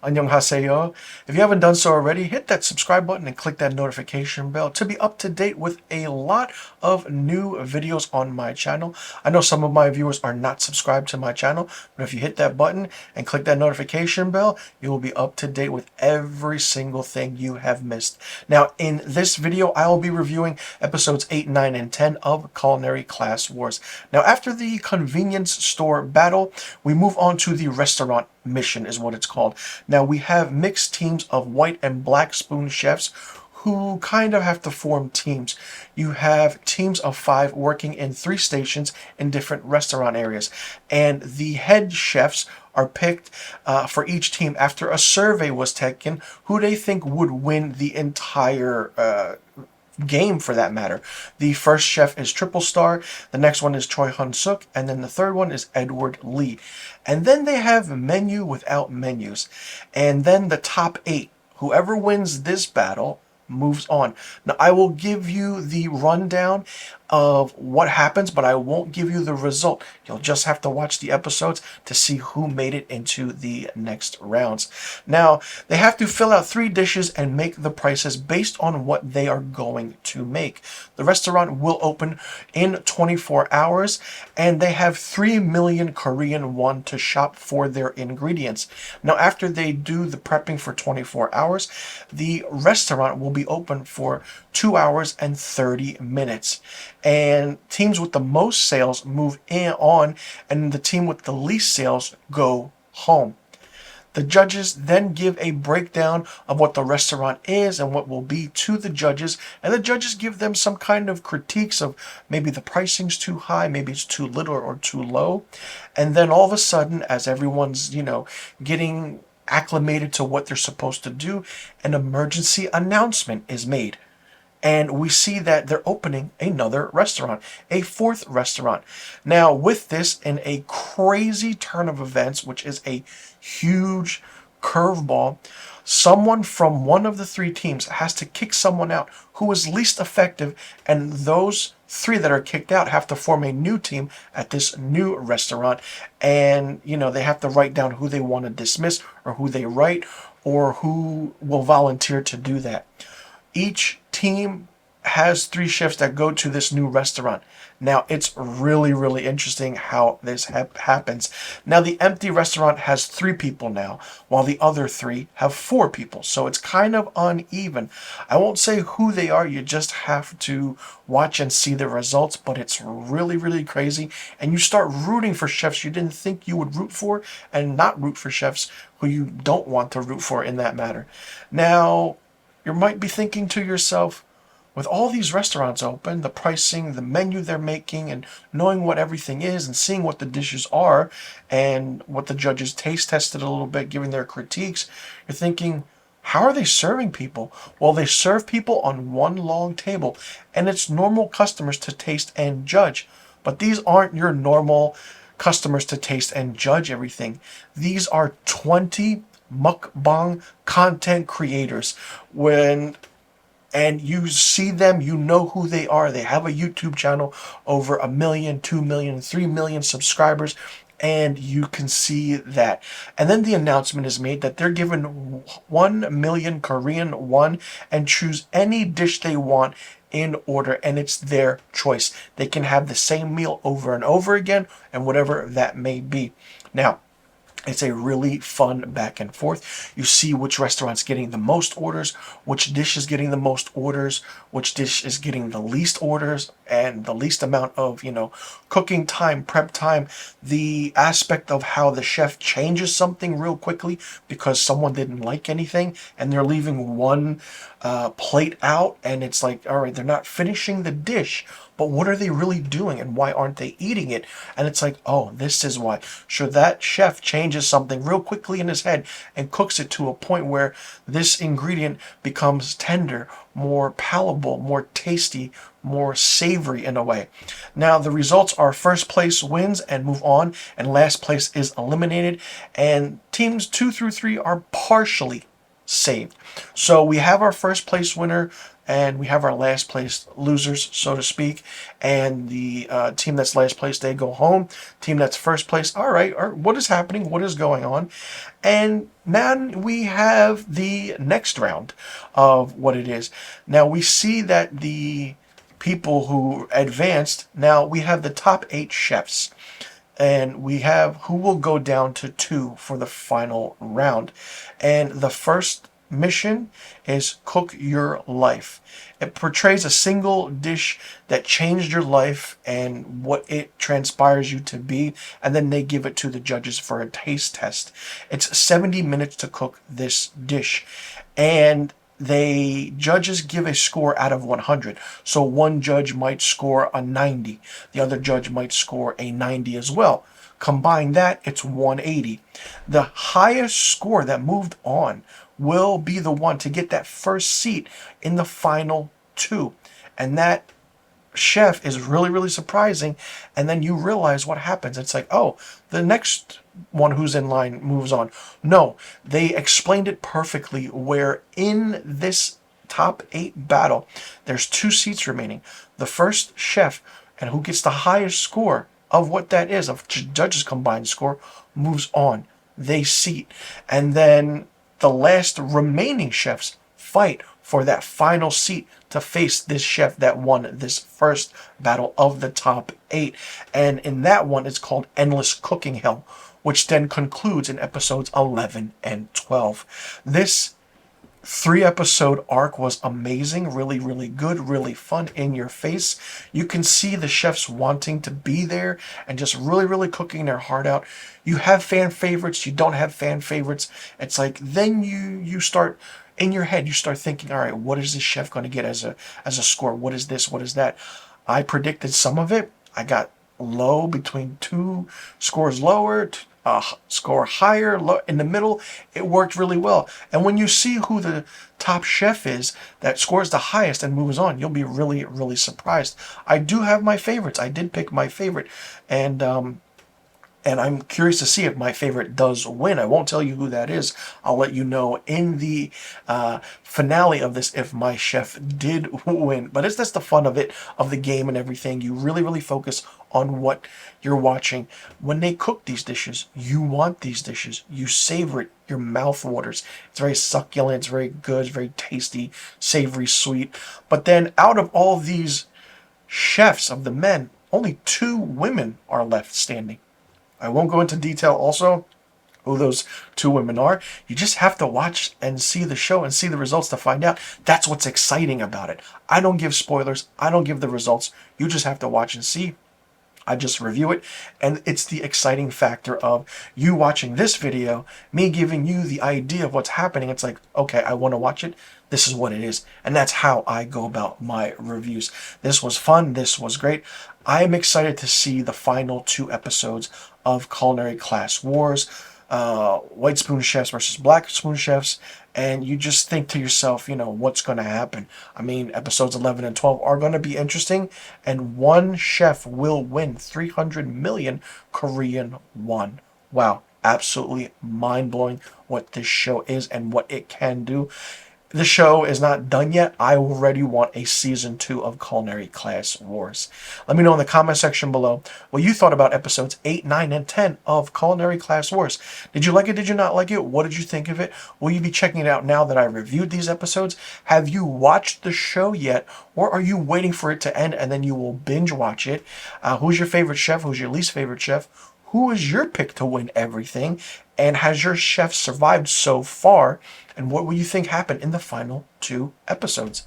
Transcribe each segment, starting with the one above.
안녕하세요. If you haven't done so already, hit that subscribe button and click that notification bell to be up to date with a lot of new videos on my channel. I know some of my viewers are not subscribed to my channel, but if you hit that button and click that notification bell, you will be up to date with every single thing you have missed. Now, in this video, I will be reviewing episodes 8, 9, and 10 of Culinary Class Wars. Now, after the convenience store battle, we move on to the restaurant mission is what it's called. Now we have mixed teams of white and black spoon chefs who kind of have to form teams. You have teams of 5 working in 3 stations in different restaurant areas, and the head chefs are picked for each team after a survey was taken who they think would win the entire game for that matter. The first chef is Triple Star, the next one is Choi Hun-suk, and then the third one is Edward Lee. And then they have menu without menus. And then the top 8, whoever wins this battle moves on. Now I will give you the rundown of what happens, but I won't give you the result. You'll just have to watch the episodes to see who made it into the next rounds. Now, they have to fill out 3 dishes and make the prices based on what they are going to make. The restaurant will open in 24 hours, and they have 3 million Korean won to shop for their ingredients. Now, after they do the prepping for 24 hours, the restaurant will be open for 2 hours and 30 minutes. And teams with the most sales move on, and the team with the least sales go home. The judges then give a breakdown of what the restaurant is and what will be to the judges, and the judges give them some kind of critiques of maybe the pricing's too high, maybe it's too little or too low. And then all of a sudden, as everyone's, getting acclimated to what they're supposed to do, an emergency announcement is made. And we see that they're opening another restaurant, a 4th restaurant. Now, with this, in a crazy turn of events, which is a huge curveball, someone from one of the 3 teams has to kick someone out who is least effective, and those 3 that are kicked out have to form a new team at this new restaurant. And, they have to write down who they want to dismiss, or who they write, or who will volunteer to do that. Each team has 3 chefs that go to this new restaurant. Now, it's really, really interesting how this happens. Now, the empty restaurant has 3 people now, while the other 3 have 4 people. So it's kind of uneven. I won't say who they are. You just have to watch and see the results. But it's really, really crazy. And you start rooting for chefs you didn't think you would root for, and not root for chefs who you don't want to root for in that matter. Now, you might be thinking to yourself, with all these restaurants open, the pricing, the menu they're making, and knowing what everything is, and seeing what the dishes are, and what the judges taste tested a little bit, giving their critiques, you're thinking, how are they serving people? Well, they serve people on one long table, and it's normal customers to taste and judge. But these aren't your normal customers to taste and judge everything. These are 20 mukbang content creators. And you see them, you know who they are. They have a YouTube channel, over 1 million, 2 million, 3 million subscribers, and you can see that. And then the announcement is made that they're given 1 million Korean won and choose any dish they want in order, and it's their choice. They can have the same meal over and over again, and whatever that may be. Now, it's a really fun back and forth. You see which restaurant's getting the most orders, which dish is getting the most orders, which dish is getting the least orders, and the least amount of, cooking time, prep time. The aspect of how the chef changes something real quickly because someone didn't like anything, and they're leaving one plate out, and it's like, all right, they're not finishing the dish, but what are they really doing, and why aren't they eating it? And it's like, oh, this is why. Sure, that chef changes something real quickly in his head and cooks it to a point where this ingredient becomes tender, more palatable, more tasty, more savory in a way. Now, the results are first place wins and move on, and last place is eliminated. And teams 2 through 3 are partially saved. So we have our first place winner and we have our last place losers, so to speak. And the team that's last place, they go home. Team that's first place, all right, what is happening? What is going on? And now we have the next round of what it is. Now we see that the people who advanced, now we have the top 8 chefs. And we have who will go down to 2 for the final round. And the first mission is Cook Your Life. It portrays a single dish that changed your life and what it transpires you to be, and then they give it to the judges for a taste test. It's 70 minutes to cook this dish, and judges give a score out of 100. So one judge might score a 90. The other judge might score a 90 as well. Combine that, it's 180. The highest score that moved on will be the one to get that first seat in the final 2. And that chef is really, really surprising. And then you realize what happens. It's like, oh, the next one who's in line moves on. No, they explained it perfectly where in this top 8 battle, there's 2 seats remaining. The first chef, and who gets the highest score of what that is, of judges' combined score, moves on. They seat. And then the last remaining chefs fight for that final seat to face this chef that won this first battle of the top 8. And in that one, it's called Endless Cooking Hell, which then concludes in episodes 11 and 12. This 3-episode arc was amazing, really, really good, really fun, in your face. You can see the chefs wanting to be there and just really, really cooking their heart out. You have fan favorites, you don't have fan favorites. It's like then you start in your head, you start thinking, all right, what is this chef going to get as a score? What is this? What is that? I predicted some of it. I got low, between 2 scores lower, score higher, low, in the middle. It worked really well. And when you see who the top chef is that scores the highest and moves on, you'll be really, really surprised. I do have my favorites. I did pick my favorite, and I'm curious to see if my favorite does win. I won't tell you who that is. I'll let you know in the finale of this if my chef did win. But it's just the fun of it, of the game and everything. You really, really focus on what you're watching. When they cook these dishes, you want these dishes. You savor it. Your mouth waters. It's very succulent. It's very good. It's very tasty, savory, sweet. But then out of all these chefs, of the men, only 2 women are left standing. I won't go into detail also who those 2 women are. You just have to watch and see the show and see the results to find out. That's what's exciting about it. I don't give spoilers. I don't give the results. You just have to watch and see. I just review it, and it's the exciting factor of you watching this video, me giving you the idea of what's happening. It's like, okay, I want to watch it. This is what it is. And that's how I go about my reviews. This was fun. This was great. I'm excited to see the final 2 episodes of Culinary Class Wars, white spoon chefs versus black spoon chefs, and you just think to yourself, what's going to happen? I mean, episodes 11 and 12 are going to be interesting, and one chef will win 300 million Korean won. Wow, absolutely mind-blowing what this show is and what it can do. The show is not done yet. I already want a season 2 of Culinary Class Wars. Let me know in the comment section below what you thought about episodes 8, 9, and 10 of Culinary Class Wars. Did you like it? Did you not like it? What did you think of it? Will you be checking it out now that I reviewed these episodes? Have you watched the show yet? Or are you waiting for it to end and then you will binge watch it? Who's your favorite chef? Who's your least favorite chef? Who is your pick to win everything? And has your chef survived so far? And what will you think happened in the final 2 episodes?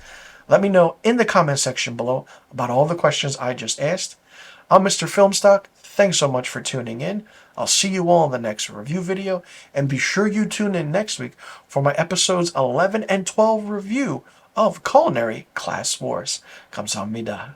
Let me know in the comment section below about all the questions I just asked. I'm Mr. Filmstock. Thanks so much for tuning in. I'll see you all in the next review video. And be sure you tune in next week for my episodes 11 and 12 review of Culinary Class Wars. 감사합니다.